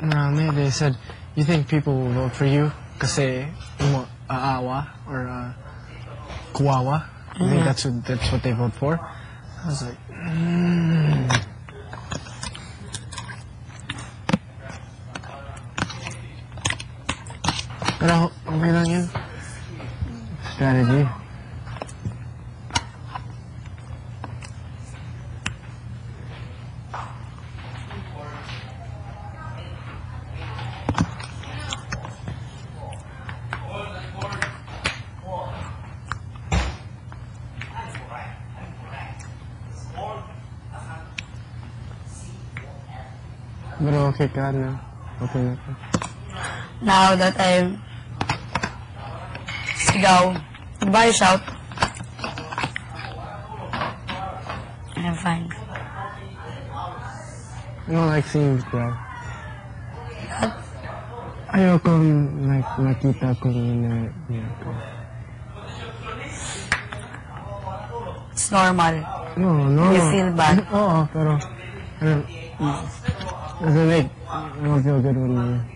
They said, you think people will vote for you kasi mo aawa or kuwawa? I think that's what they vote for. I was like, Pero okay lang yun. Strategy. Pero okay ka na. Okay na ka. Now that I'm sigaw, goodbye shout, I'm fine. I don't like seeing the crowd. Ayokong nakita kung ina ko. It's normal. No, no. You feel bad? Oo, pero doesn't make me feel good when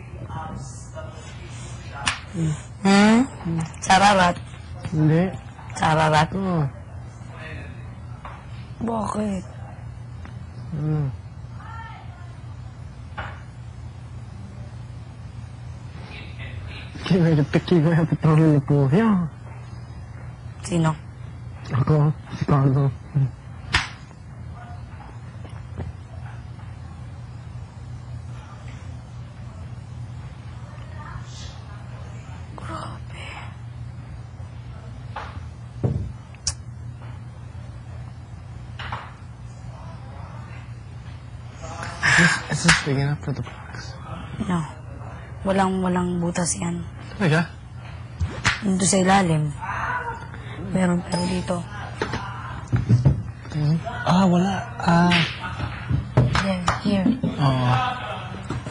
Sararat. Hindi. Sararat? Oo. Bakit? Get ready to pick you up at the pool. Yeah. Sino? Ako, si Carlo. Is this big enough for the box? No. Walang butas yan. Talaga? Dito sa ilalim. Meron pero dito. Wala. Here. Oh.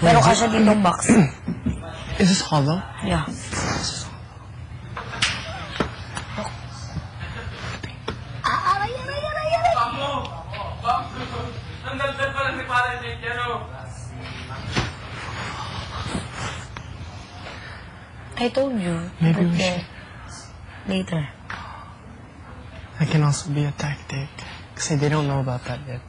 Pero kasya dito box. Is this hollow? Yeah. I told you. Maybe we should. Later. That can also be a tactic. Because they don't know about that yet.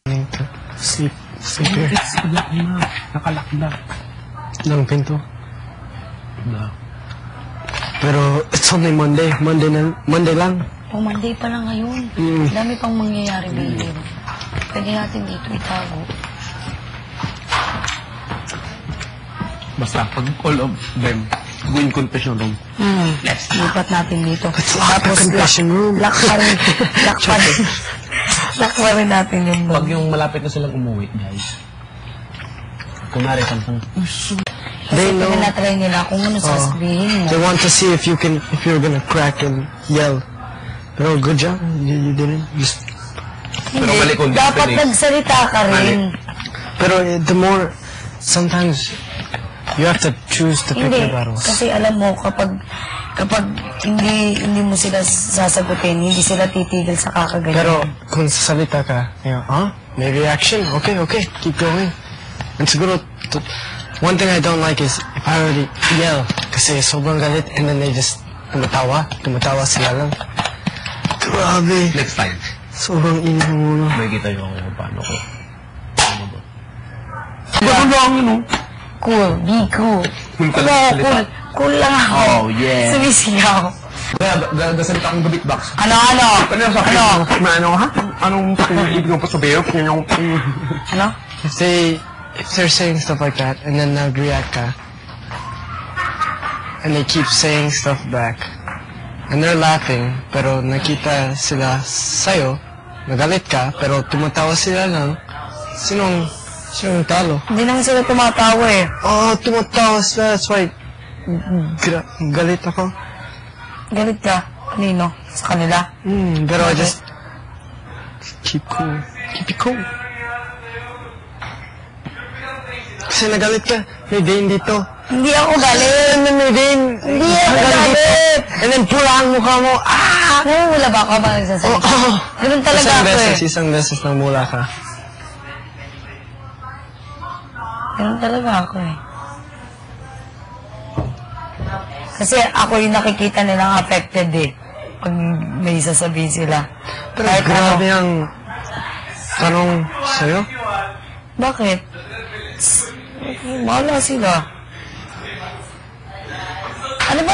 To sleep here. Nakalakda. Lang pinto. Na. Pero it's only Monday. Monday lang. Oh, Monday pa lang ngayon. Dami pang mangyayari, baby. Pwede natin dito itago. Basta, pag all of them, going confession room. Lipat natin dito. Tapos confession room. Lock pa rin natin yung Pag yung malapit na silang umuwi, guys. Kunwari, something. They know. Kasi tinatry nila kung ano sasabihin mo. They want to see if you're gonna crack and yell. Pero good job. You didn't. Pero mali kung Dapat nagsalita ka rin. Pero the more, sometimes, you have to choose to pick your battles. Kasi alam mo, kapag hindi mo sila sasagutin, hindi sila titigil sa kakaganyan. Pero kung sasalita ka, may reaction, okay, keep going. And siguro, one thing I don't like is if I already yell, kasi sobrang galit, and then they just tumatawa sila lang. Grabe. Next time. Sobrang init ng ulo. May kita yung kung paano ko. Ba't lang, Cool, be cool. Cool lang ako. Oh, yeah. Sumisigaw. Kaya, gasalita akong gabit box. Ano? Anong ibig mo pa sabihin? Ano? If they're saying stuff like that, and then nag-react ka, and they keep saying stuff back, and they're laughing, pero nakita sila sa'yo, nagalit ka, pero tumatawa sila lang, sinong talo? Hindi naman sila tumatawa eh. Oh, tumatawa sila, that's why, galit ako. Galit ka? Kanino? Sa kanila? Pero I just, keep it cool. Kasi nagalit ka, may vein dito. Hindi ako galit. And then maybe, Hindi ako galit. and then pula ang mukha mo, Namumula ba ako ba nagsasalita? Ganun talaga ako eh. Isang beses nang mula ka. Ganun talaga ako eh. Kasi ako yung nakikita nilang affected eh. Pag may sasabihin sila. Pero Kahit grabe ano. ang tanong sa'yo. Bakit? Bahala sila. Ano ba